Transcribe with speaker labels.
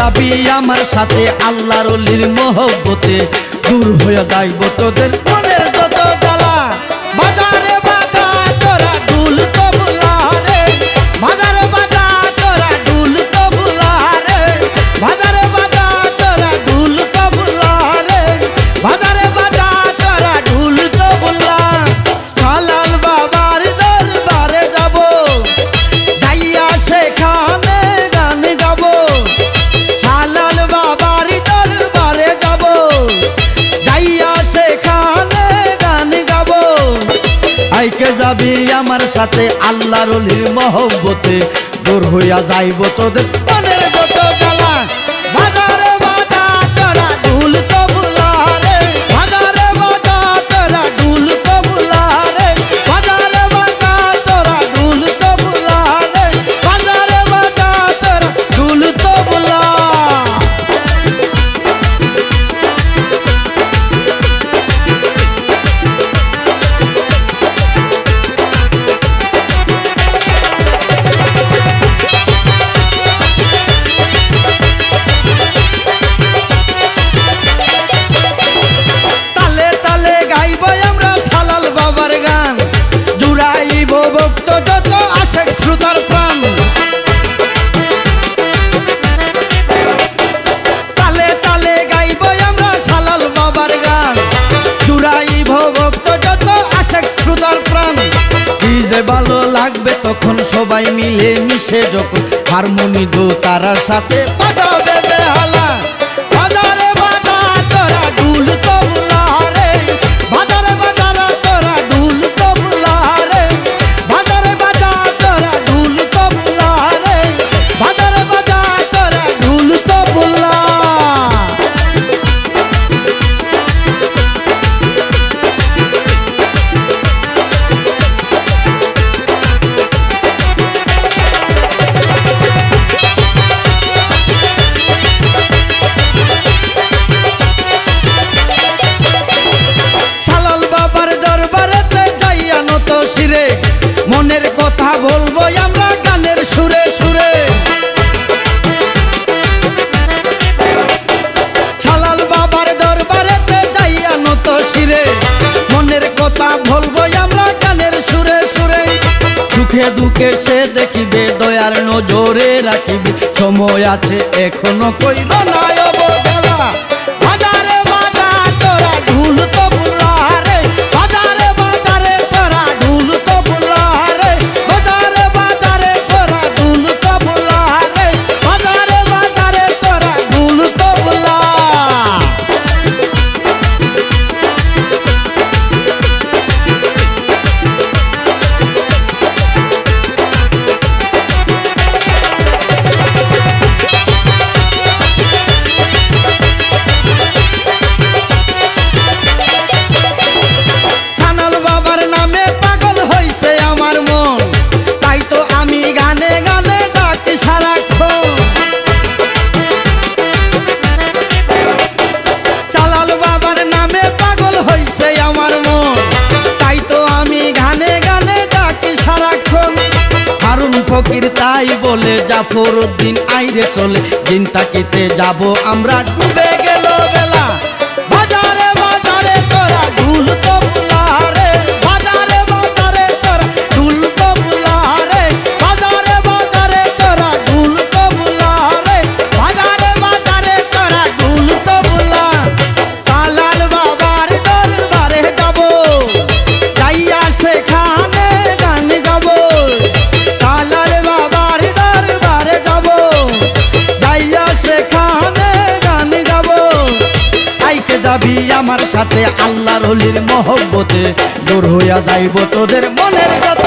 Speaker 1: যাবি আমার সাথে আল্লাহর ওলির মহব্বতে, দূর হয়ে যাইব তোদের মনের যত জ্বালা। বাজারে বাজা তোরা ঢুল তবলা রে, বাজারে বাজা তোরা ঢুল তবলা রে, বাজারে বাজা তোরা ঢুল তবলা রে, বাজারে বাজা তোরা ঢুল তবলা। জালাল বাবার দরবারে যাব, যাইয়া সেখানে গান গাবো। জালাল বাবার দরবারে যাব, যাইয়া সেখানে গান গাবো। আইকে যাবি আমার সাথে আল্লাহর ওলির মহব্বতে, দূর হইয়া যাইব তোদের মনের যত জ্বালা। বাজারে বাজা তোরা ঢুল তবলা রে, বাজারে বাজা তোরা ঢুল তবলা রে, বাজারে বাজা তোরা ঢুল তবলা রে, বাজারে বাজা তোরা ঢুল তবলা। তালে তালে গাইব আমরা জালাল বাবার গান, জুড়াইব ভক্ত যত আশেক শ্রোতার প্রাণ। তালে তালে গাইব আমরা জালাল বাবার গান, জুড়াইব ভক্ত যত আশেক শ্রোতার প্রাণ। কি যে ভালো লাগবে তখন সবাই মিলে মিশে যখন হারমোনি দো তারার সাথে বাজাবে বেহালা। বাজারে বাজা তোরা ঢুল তবলা রে, বাজারে বাজারে তোরা ঢুল তবলা রে, বাজারে বাজা তোরা ঢুল তবলা রে, বাজারে বাজা তোরা ঢুল তবলা। জালাল বাবার দরবারেতে যাইয়া নত শিরে, মনের কথা বলবো আমরা গানের সুরে সুরে। জালাল বাবার দরবারেতে যাইয়া নত শিরে, মনের কথা বলবো আমরা গানের সুরে সুরে। সুখে দুঃখে সে দেখিবে, দয়ার নজরে রাখিবে, সময় আছে এখনো কইর না অবহেলা। বাজারে বাজা তোরা ঢুল তবলা রে, বাজারে বাজারে তোরা ঢুল তবলা রে, বাজারে বাজারে তোরা ঢুল তবলা রে, বাজারে বাজারে তোরা ঢুল তবলা। জালাল বাবার নামে পাগল হইছে আমার মন, তাই তো আমি গানে গানে ডাকি সারাক্ষণ। জালাল বাবার নামে পাগল হইছে আমার মন, তাই তো আমি গানে গানে ডাকি সারাক্ষণ। হারুন ফকির তাই বলে, জাফর উদ্দিন আইরে চলে, দিন তাকিতে যাব আমরা ডুবে গেল বেলা। বাজারে বাজারে তোরা ঢুল তবলা রে, বাজারে বাজারে তোরা ঢুল তবলা রে, বাজারে বাজারে তোরা ঢুল তবলা রে, বাজারে বাজারে তোরা ঢুল তবলা। জালাল বাবার দরবারে যাব, যাইয়া সেখানে গান গাবো। জালাল বাবার দরবারে যাব, যাইয়া সেখানে গান গাবো। আইকে যাবি আমার সাথে আল্লাহর ওলির মহব্বতে, দূর হইয়া যাইব তোদের মনের যত